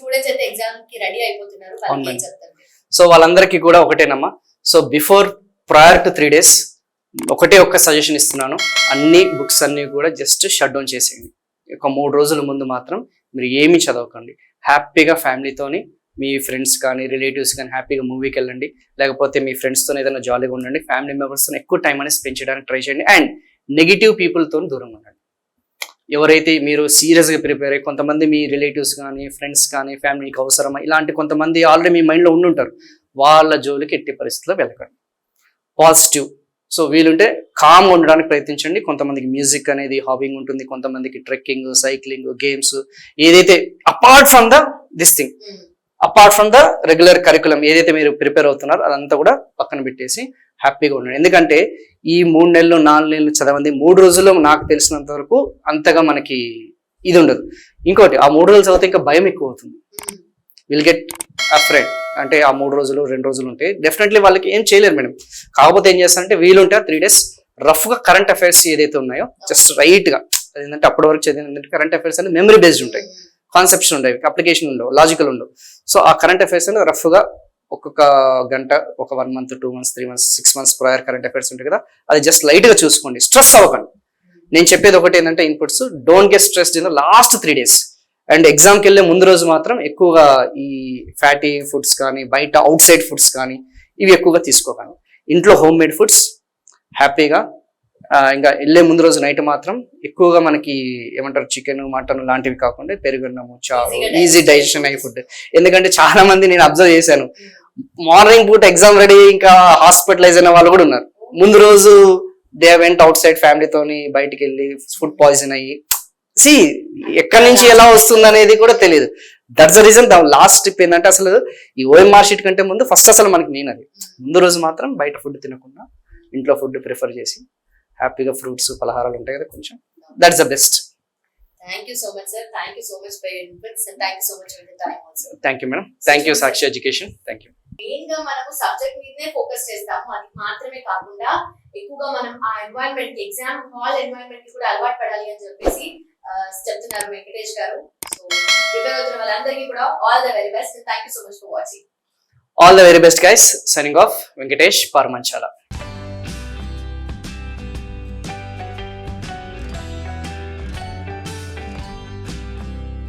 Students అయితే exam కి ready అయిపోతున్నారు, వాళ్ళకి ఏం చెప్తారు? సో వాళ్ళందరికీ కూడా ఒకటేనమ్మా. So before prior to 3 days ఒక్క సజెషన్ ఇస్తున్నాను. అన్ని బుక్స్ అన్ని కూడా జస్ట్ షట్ డౌన్ చేసేయండి. ఒక 3 రోజుల ముందు మాత్రం మీరు ఏమీ చదవకండి. హ్యాపీగా ఫ్యామిలీతోని, మీ ఫ్రెండ్స్ కానీ రిలేటివ్స్ కానీ హ్యాపీగా మూవీకి వెళ్ళండి, లేకపోతే మీ ఫ్రెండ్స్తో ఏదైనా జాలీగా ఉండండి. ఫ్యామిలీ మెంబర్స్తో ఎక్కువ టైం అనేది స్పెండ్ చేయడానికి ట్రై చేయండి. అండ్ నెగిటివ్ పీపుల్తో దూరంగా ఉండండి. ఎవరైతే మీరు సీరియస్గా ప్రిపేర్ అయ్యి, కొంతమంది మీ రిలేటివ్స్ కానీ ఫ్రెండ్స్ కానీ ఫ్యామిలీకి అవసరమా ఇలాంటి కొంతమంది ఆల్రెడీ మీ మైండ్లో ఉండుంటారు, వాళ్ళ జోలికి ఎట్టి పరిస్థితుల్లో వెళ్ళకండి. పాజిటివ్. సో వీలుంటే కామ్గా ఉండడానికి ప్రయత్నించండి. కొంతమందికి మ్యూజిక్ అనేది హాబీగా ఉంటుంది, కొంతమందికి ట్రెక్కింగ్, సైక్లింగ్, గేమ్స్, ఏదైతే apart from the regular curriculum ఏదైతే మీరు ప్రిపేర్ అవుతున్నారో అదంతా కూడా పక్కన పెట్టేసి హ్యాపీగా ఉండండి. ఎందుకంటే ఈ 3 నెలలు 4 నెలలు చదవండి, 3 రోజుల్లో నాకు తెలిసినంత వరకు అంతగా మనకి ఇది ఉండదు. ఇంకోటి, ఆ 3 రోజులు చదివితే ఇంకా భయం ఎక్కువ అవుతుంది. Will get afraid. అంటే ఆ 3 రోజులు 2 రోజులు ఉంటే డెఫినెట్లీ వాళ్ళకి ఏం చేయలేరు మేడం. కాకపోతే ఏం చేస్తారంటే వీలుంటే 3 days రఫ్గా కరెంట్ అఫైర్స్ ఏదైతే ఉన్నాయో జస్ట్ రైట్గా, అదేంటంటే అప్పటి వరకు చదివిందంటే కరెంట్ అఫైర్స్ అనేది మెమరీ బేస్డ్ ఉంటాయి, కాన్సెప్ట్స్ ఉంటాయి, అప్లికేషన్ ఉండవు, లాజికల్ ఉండవు. సో ఆ కరెంట్ అఫైర్స్ అనేది రఫ్గా ఒక్కొక్క గంట, ఒక 1 month, 2 months, 3 months, 6 months prior current affairs ఉంటాయి కదా, అది జస్ట్ లైట్గా చూసుకోండి. స్ట్రెస్ అవ్వకండి. నేను చెప్పేది ఒకటి ఏంటంటే inputs, don't get stressed in the last 3 days. And ఎగ్జామ్కి వెళ్ళే ముందు రోజు మాత్రం ఎక్కువగా ఈ ఫ్యాటీ ఫుడ్స్ కానీ, బయట అవుట్ సైడ్ ఫుడ్స్ కానీ ఇవి ఎక్కువగా తీసుకోకండి. ఇంట్లో హోమ్ మేడ్ ఫుడ్స్ హ్యాపీగా. ఇంకా వెళ్ళే ముందు రోజు నైట్ మాత్రం ఎక్కువగా మనకి ఏమంటారు చికెన్, మటన్ లాంటివి కాకుండా పెరుగున్నము, చారు, ఈజీ డైజెషన్ అయ్యే ఫుడ్. ఎందుకంటే చాలా మంది నేను అబ్జర్వ్ చేశాను, మార్నింగ్ పూట ఎగ్జామ్ రెడీ ఇంకా హాస్పిటలైజ్ అయిన వాళ్ళు కూడా ఉన్నారు. ముందు రోజు దే వెంట్ అవుట్ సైడ్ ఫ్యామిలీతోని బయటికి వెళ్ళి ఫుడ్ పాయిజన్ అయ్యి, ఎక్కడి నుంచి ఎలా వస్తుంది అనేది కూడా తెలియదు. That's the reason. Last trip ఏంటంటే అసలు ఈ ఓఎంఆర్ షీట్ కంటే ముందు ఫస్ట్ అసలు మనకి మెయిన్ అది. ముందు రోజు మాత్రం బయట ఫుడ్ తినకుండా ఇంట్లో ఫుడ్ ప్రిఫర్ చేసి హ్యాపీగా ఫ్రూట్స్, పలహారాలు ఉంటాయి కదా కొంచెం, that's the best. Thank you so much, sir. Thank you so much for your inputs and thank you so much for the time also. Thank you, madam. Thank you, Sakshi Education. Thank you. Main గా మనము subject మీదనే focus చేస్తాము. అది మాత్రమే కాకుండా ఎక్కువగా మనం ఆ ఎన్వైరన్మెంట్, ఎగ్జామ్ హాల్ ఎన్వైరన్మెంట్ కి కూడా అలవాటు పడాలి అని చెప్పేసి చెప్తున్నారు వెంకటేష్ గారు. సో ప్రిపేర్ అవుతున్న వాళ్ళందరికీ కూడా all the very best. Thank you so much for watching. All the very best, guys. Signing off, Venkatesh Paramanchala.